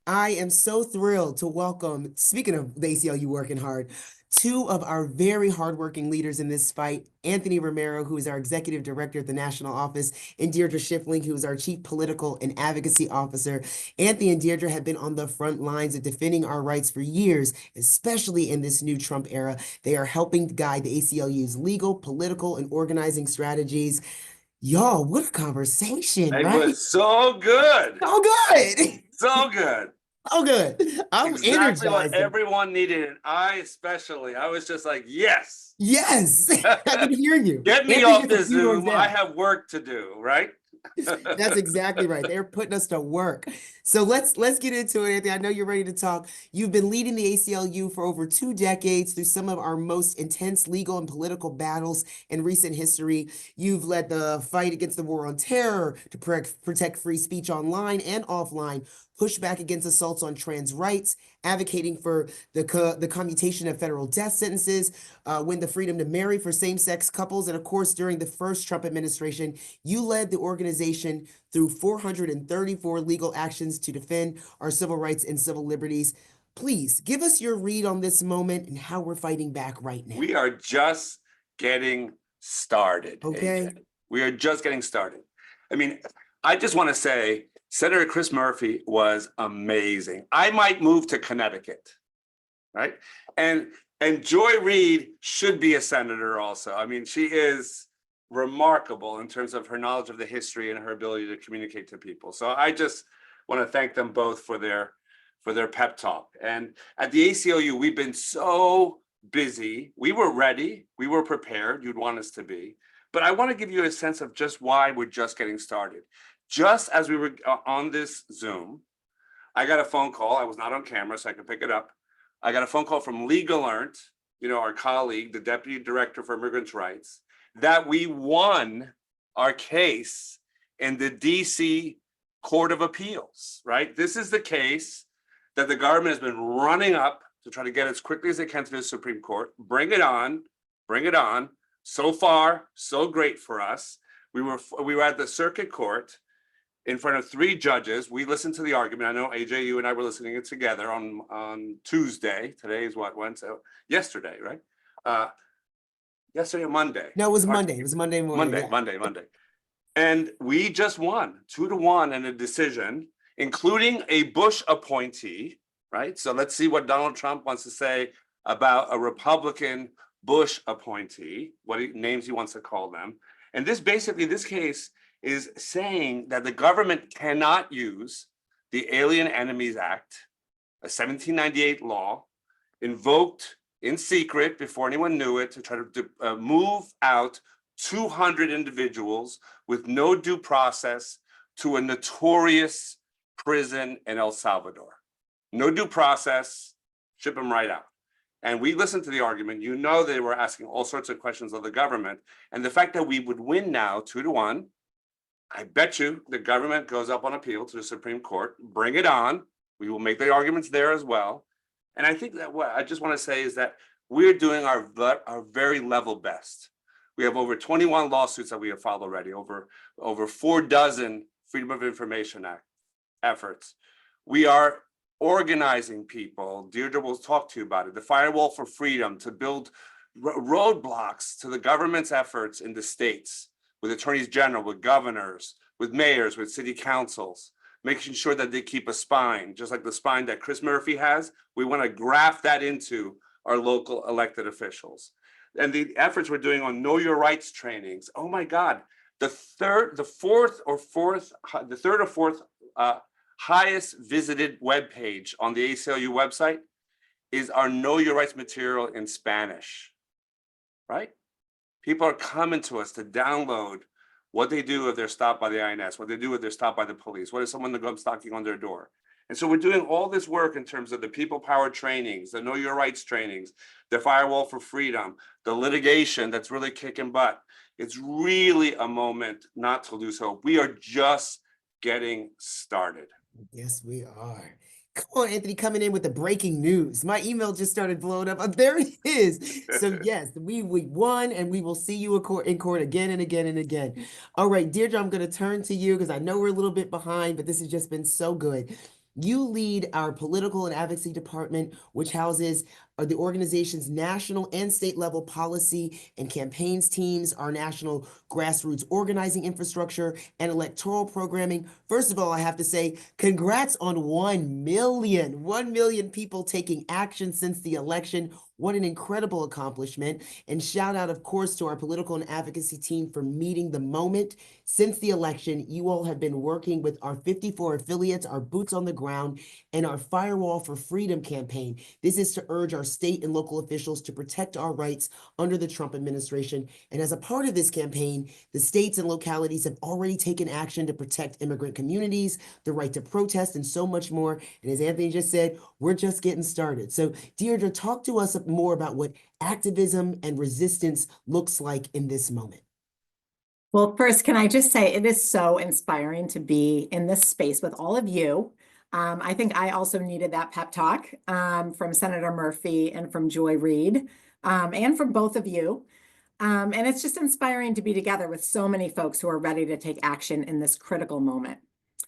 I am so thrilled to welcome, speaking of the ACLU working hard, two of our very hardworking leaders in this fight, Anthony Romero, who is our executive director at the national office, and Deirdre Schiffling, who is our chief political and advocacy officer. Anthony and Deirdre have been on the front lines of defending our rights for years, especially in this new Trump era. They are helping guide the ACLU's legal, political, and organizing strategies. Y'all, what a conversation, It right? was so good. So good. So good. So good. I'm Exactly what energized. everyone needed. And I especially, I was just like, yes. Yes, I can hear you. Get me Anthony off gets a this few doors Zoom. I down. have work to do, right? That's exactly right. They're putting us to work. So let's get into it, Anthony. I know you're ready to talk. You've been leading the ACLU for over 2 decades through some of our most intense legal and political battles in recent history. You've led the fight against the war on terror to protect free speech online and offline, push back against assaults on trans rights, advocating for the commutation of federal death sentences, win the freedom to marry for same-sex couples, and of course, during the first Trump administration, you led the organization through 434 legal actions to defend our civil rights and civil liberties. Please give us your read on this moment and how we're fighting back right now. We are just getting started. Okay. AJ. We are just getting started. I mean, I just want to say, Senator Chris Murphy was amazing. I might move to Connecticut, right? And Joy Reid should be a senator also. I mean, she is remarkable in terms of her knowledge of the history and her ability to communicate to people. So I just want to thank them both for their pep talk. And at the ACLU, we've been so busy. We were ready. We were prepared. You'd want us to be. But I want to give you a sense of just why we're just getting started. Just as we were on this Zoom, I got a phone call. I was not on camera, so I could pick it up. I got a phone call from Legal Alert, our colleague, the Deputy Director for Immigrants' Rights, that we won our case in the DC Court of Appeals, right? This is the case that the government has been running up to try to get as quickly as they can to the Supreme Court. Bring it on, bring it on. So far, so great for us. We were at the circuit court in front of 3 judges. We listened to the argument. I know, AJ, you and I were listening it together on Tuesday. Today is what, Wednesday? Yesterday, right? Yesterday or Monday? No, it was Monday. It was Monday morning. Monday. And we just won 2-1 in a decision, including a Bush appointee, right? So let's see what Donald Trump wants to say about a Republican Bush appointee, names he wants to call them. And this case is saying that the government cannot use the Alien Enemies Act, a 1798 law, invoked in secret before anyone knew it, to try to move out 200 individuals with no due process to a notorious prison in El Salvador. No due process, ship them right out. And we listened to the argument. They were asking all sorts of questions of the government. And the fact that we would win now 2-1, I bet you the government goes up on appeal to the Supreme Court. Bring it on. We will make the arguments there as well. And I think that what I just want to say is that we're doing our very level best. We have over 21 lawsuits that we have filed already, over 4 dozen Freedom of Information Act efforts. We are organizing people. Deirdre will talk to you about it. The Firewall for Freedom, to build roadblocks to the government's efforts in the states, with attorneys general, with governors, with mayors, with city councils, making sure that they keep a spine, just like the spine that Chris Murphy has. We want to graft that into our local elected officials. And the efforts we're doing on Know Your Rights trainings. Oh my God, the third or fourth highest visited webpage on the ACLU website is our Know Your Rights material in Spanish, right? People are coming to us to download what they do if they're stopped by the INS, what they do if they're stopped by the police, what if someone comes knocking on their door. And so we're doing all this work in terms of the people power trainings, the Know Your Rights trainings, the Firewall for Freedom, the litigation that's really kicking butt. It's really a moment not to lose hope. We are just getting started. Yes, we are. Come on, Anthony, coming in with the breaking news. My email just started blowing up. Oh, there it is. So yes, we won, and we will see you in court again and again and again. All right, Deirdre, I'm going to turn to you because I know we're a little bit behind, but this has just been so good. You lead our political and advocacy department, which houses are the organization's national and state level policy and campaigns teams, our national grassroots organizing infrastructure, and electoral programming. First of all, I have to say, congrats on 1 million people taking action since the election. What an incredible accomplishment. And shout out, of course, to our political and advocacy team for meeting the moment. Since the election, you all have been working with our 54 affiliates, our boots on the ground, and our Firewall for Freedom campaign. This is to urge our state and local officials to protect our rights under the Trump administration. And as a part of this campaign, the states and localities have already taken action to protect immigrant communities, the right to protest, and so much more. And as Anthony just said, we're just getting started. So Deirdre, talk to us more about what activism and resistance looks like in this moment. Well, first, can I just say it is so inspiring to be in this space with all of you. I think I also needed that pep talk from Senator Murphy and from Joy Reid and from both of you. And it's just inspiring to be together with so many folks who are ready to take action in this critical moment.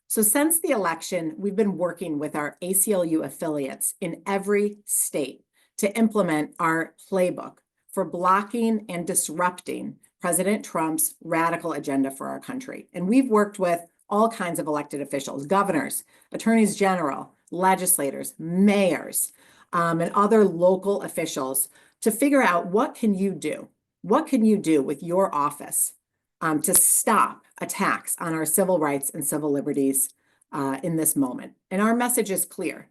So since the election, we've been working with our ACLU affiliates in every state to implement our playbook for blocking and disrupting President Trump's radical agenda for our country. And we've worked with all kinds of elected officials, governors, attorneys general, legislators, mayors, and other local officials to figure out what can you do? What can you do with your office to stop attacks on our civil rights and civil liberties in this moment? And our message is clear.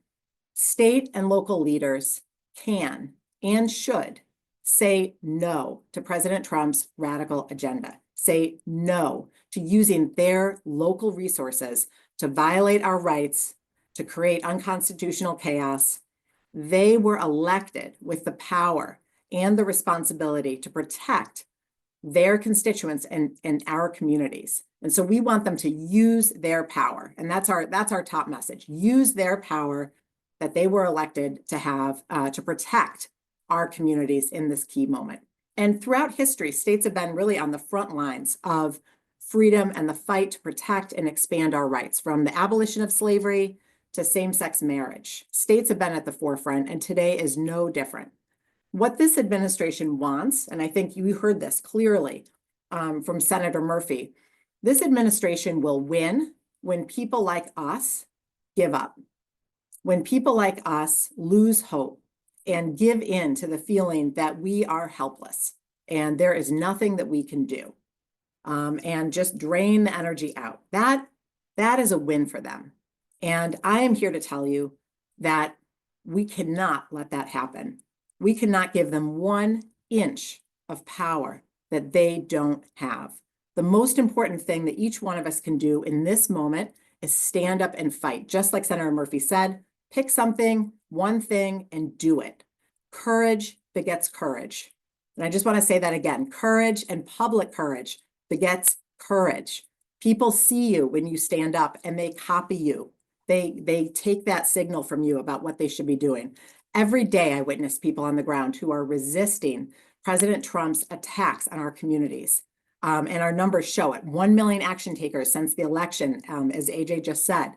State and local leaders can and should say no to President Trump's radical agenda. Say no to using their local resources to violate our rights, to create unconstitutional chaos. They were elected with the power and the responsibility to protect their constituents and our communities. And so we want them to use their power. And that's our top message. Use their power that they were elected to have to protect our communities in this key moment. And throughout history, states have been really on the front lines of freedom and the fight to protect and expand our rights, from the abolition of slavery to same-sex marriage. States have been at the forefront, and today is no different. What this administration wants, and I think you heard this clearly from Senator Murphy, this administration will win when people like us give up, when people like us lose hope and give in to the feeling that we are helpless and there is nothing that we can do, and just drain the energy out. That is a win for them. And I am here to tell you that we cannot let that happen. We cannot give them 1 inch of power that they don't have. The most important thing that each one of us can do in this moment is stand up and fight. Just like Senator Murphy said, pick something, one thing, and do it. Courage begets courage. And I just want to say that again. Courage and public courage begets courage. People see you when you stand up and they copy you. They take that signal from you about what they should be doing. Every day I witness people on the ground who are resisting President Trump's attacks on our communities. And our numbers show it. 1 million action takers since the election, as AJ just said.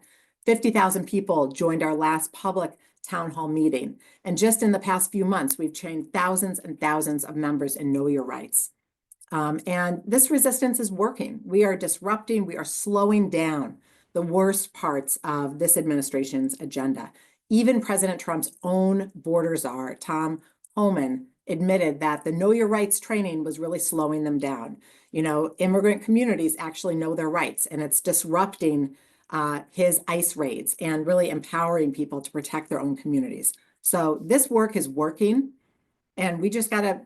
50,000 people joined our last public town hall meeting. And just in the past few months, we've trained thousands and thousands of members in Know Your Rights. And this resistance is working. We are disrupting, we are slowing down the worst parts of this administration's agenda. Even President Trump's own border czar, Tom Homan, admitted that the Know Your Rights training was really slowing them down. You know, immigrant communities actually know their rights, and it's disrupting his ICE raids and really empowering people to protect their own communities. So this work is working, and we just got to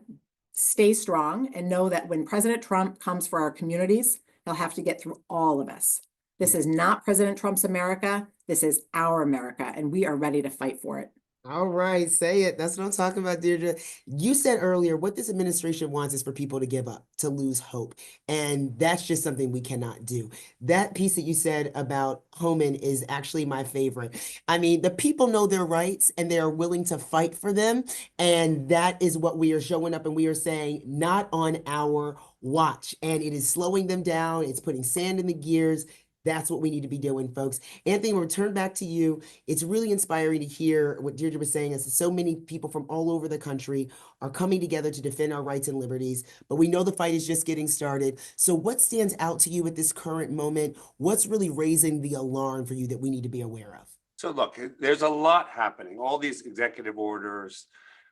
stay strong and know that when President Trump comes for our communities, he'll have to get through all of us. This is not President Trump's America. This is our America, and we are ready to fight for it. All right, say it. That's what I'm talking about, Deirdre. You said earlier, what this administration wants is for people to give up, to lose hope. And that's just something we cannot do. That piece that you said about Homan is actually my favorite. I mean, the people know their rights and they are willing to fight for them. And that is what we are showing up and we are saying, not on our watch. And it is slowing them down. It's putting sand in the gears. That's what we need to be doing, folks. Anthony, we'll return back to you. It's really inspiring to hear what Deirdre was saying, as so many people from all over the country are coming together to defend our rights and liberties, but we know the fight is just getting started. So what stands out to you at this current moment? What's really raising the alarm for you that we need to be aware of? So look, there's a lot happening, all these executive orders,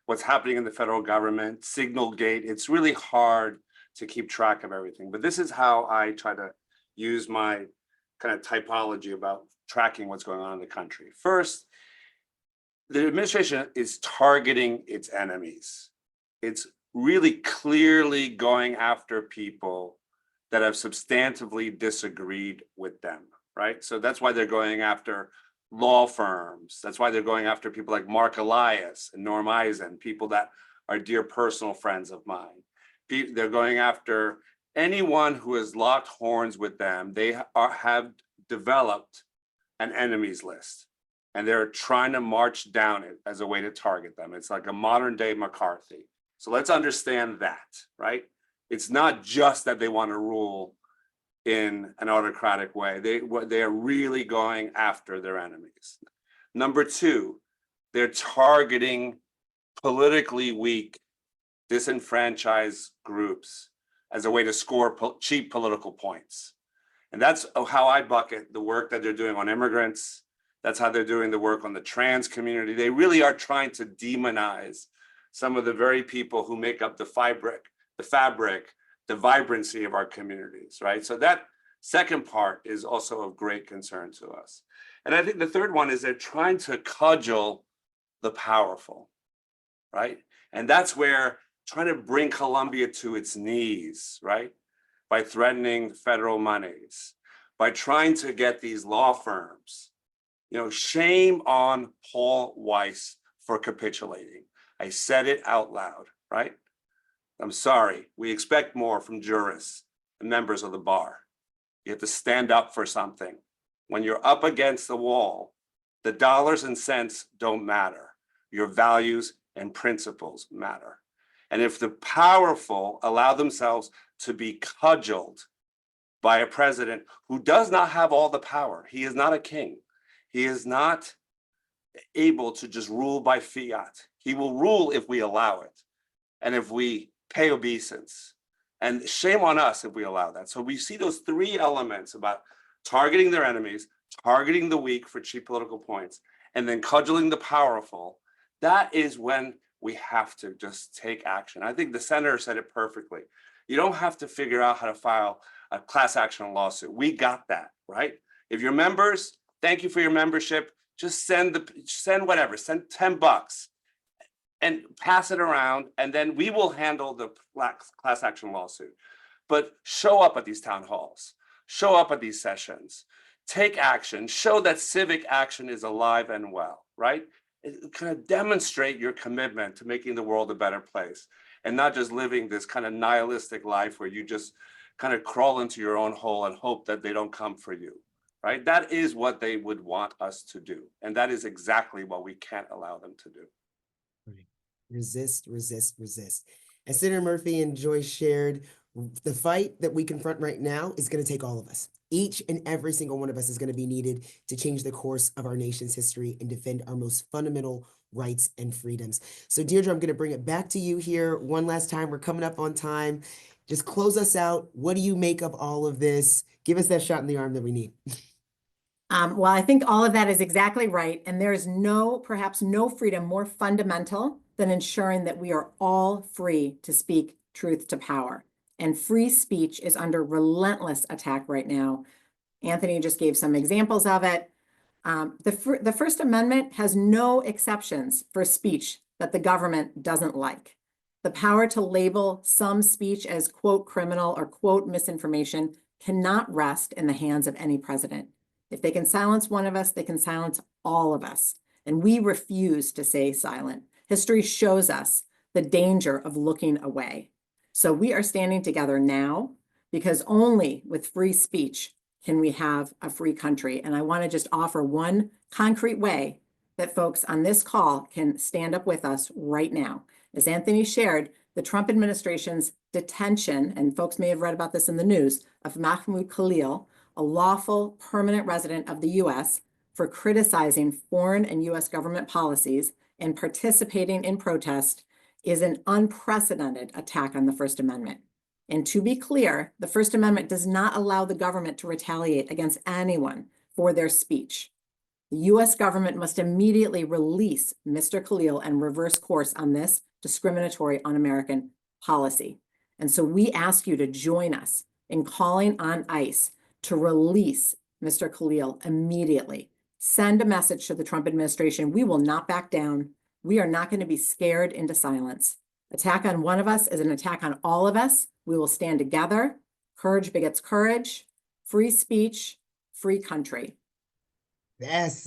what's happening in the federal government, Signalgate. It's really hard to keep track of everything, but this is how I try to use my kind of typology about tracking what's going on in the country. First, the administration is targeting its enemies. It's really clearly going after people that have substantively disagreed with them, right? So that's why they're going after law firms. That's why they're going after people like Mark Elias and Norm Eisen, people that are dear personal friends of mine. They're going after anyone who has locked horns with them. They have developed an enemies list, and they're trying to march down it as a way to target them. It's like a modern day McCarthy. So let's understand that, right? It's not just that they want to rule in an autocratic way. They are really going after their enemies. Number two, they're targeting politically weak, disenfranchised groups as a way to score cheap political points. And that's how I bucket the work that they're doing on immigrants. That's how they're doing the work on the trans community. They really are trying to demonize some of the very people who make up the fabric, the vibrancy of our communities, right? So that second part is also of great concern to us. And I think the third one is they're trying to cudgel the powerful, right? And that's where trying to bring Colombia to its knees, right? By threatening federal monies, by trying to get these law firms, shame on Paul Weiss for capitulating. I said it out loud, right? I'm sorry, we expect more from jurists and members of the bar. You have to stand up for something. When you're up against the wall, the dollars and cents don't matter. Your values and principles matter. And if the powerful allow themselves to be cudgeled by a president who does not have all the power, he is not a king. He is not able to just rule by fiat. He will rule if we allow it. And if we pay obeisance, and shame on us if we allow that. So we see those three elements about targeting their enemies, targeting the weak for cheap political points, and then cudgeling the powerful. That is when we have to just take action. I think the senator said it perfectly. You don't have to figure out how to file a class action lawsuit. We got that, right? If you're members, thank you for your membership. Just send whatever, send $10 and pass it around, and then we will handle the class action lawsuit. But show up at these town halls, show up at these sessions, take action, show that civic action is alive and well, right? Kind of demonstrate your commitment to making the world a better place and not just living this kind of nihilistic life where you just kind of crawl into your own hole and hope that they don't come for you, right? That is what they would want us to do. And that is exactly what we can't allow them to do. Resist, resist, resist. As Senator Murphy and Joy shared, the fight that we confront right now is going to take all of us. Each and every single one of us is going to be needed to change the course of our nation's history and defend our most fundamental rights and freedoms. So Deirdre, I'm going to bring it back to you here one last time. We're coming up on time. Just close us out. What do you make of all of this? Give us that shot in the arm that we need. Well, I think all of that is exactly right. And there is perhaps no freedom more fundamental than ensuring that we are all free to speak truth to power. And free speech is under relentless attack right now. Anthony just gave some examples of it. The First Amendment has no exceptions for speech that the government doesn't like. The power to label some speech as, quote, criminal or, quote, misinformation cannot rest in the hands of any president. If they can silence one of us, they can silence all of us. And we refuse to stay silent. History shows us the danger of looking away. So we are standing together now because only with free speech can we have a free country. And I want to just offer one concrete way that folks on this call can stand up with us right now. As Anthony shared, the Trump administration's detention, and folks may have read about this in the news, of Mahmoud Khalil a lawful permanent resident of the U.S. for criticizing foreign and U.S. government policies and participating in protest is an unprecedented attack on the First Amendment. And to be clear, the First Amendment does not allow the government to retaliate against anyone for their speech. The U.S. government must immediately release Mr. Khalil and reverse course on this discriminatory un-American policy. And so we ask you to join us in calling on ICE to release Mr. Khalil immediately. Send a message to the Trump administration. We will not back down. We are not going to be scared into silence. Attack on one of us is an attack on all of us. We will stand together. Courage begets courage. Free speech, free country. That's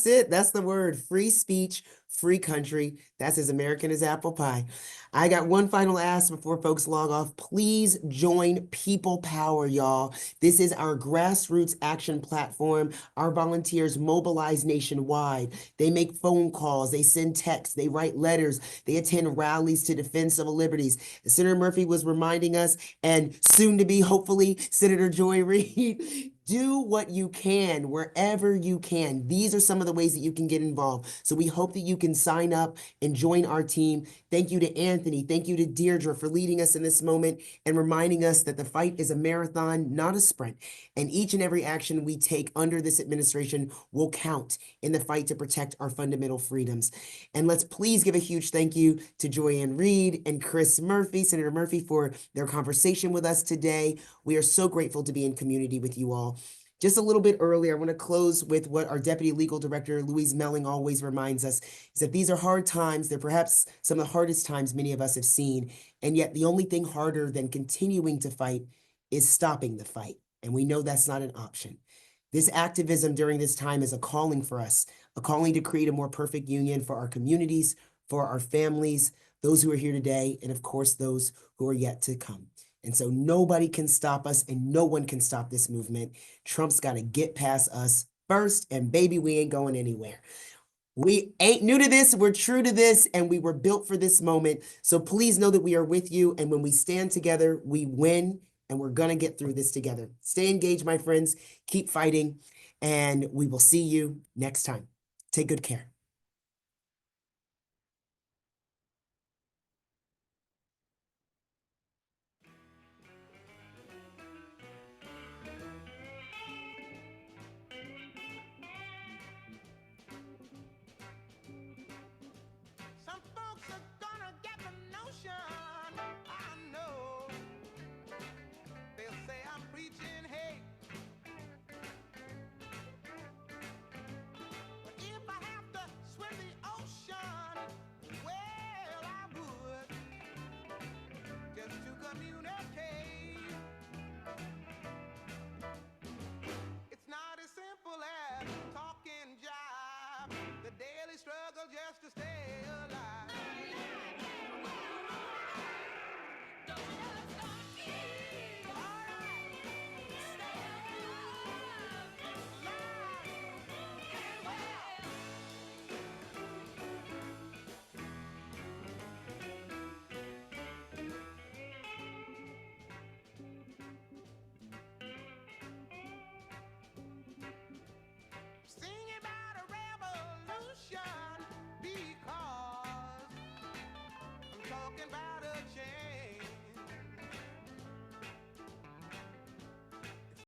it. That's the word. Free speech, free country. That's as American as apple pie. I got one final ask before folks log off. Please join People Power, y'all. This is our grassroots action platform. Our volunteers mobilize nationwide. They make phone calls. They send texts. They write letters. They attend rallies to defend civil liberties. Senator Murphy was reminding us, and soon to be, hopefully, Senator Joy Reid, do what you can wherever you can. These are some of the ways that you can get involved. So we hope that you can sign up and join our team. Thank you to Anthony. Thank you to Deirdre for leading us in this moment and reminding us that the fight is a marathon, not a sprint. And each and every action we take under this administration will count in the fight to protect our fundamental freedoms. And let's please give a huge thank you to Joy Reid and Chris Murphy, Senator Murphy, for their conversation with us today. We are so grateful to be in community with you all. Just a little bit earlier, I want to close with what our Deputy Legal Director, Louise Melling, always reminds us, is that these are hard times. They're perhaps some of the hardest times many of us have seen. And yet the only thing harder than continuing to fight is stopping the fight. And we know that's not an option. This activism during this time is a calling for us, a calling to create a more perfect union for our communities, for our families, those who are here today, and of course, those who are yet to come. And so nobody can stop us and no one can stop this movement. Trump's got to get past us first, and baby, we ain't going anywhere. We ain't new to this. We're true to this, and we were built for this moment. So please know that we are with you. And when we stand together, we win, and we're going to get through this together. Stay engaged, my friends. Keep fighting, and we will see you next time. Take good care.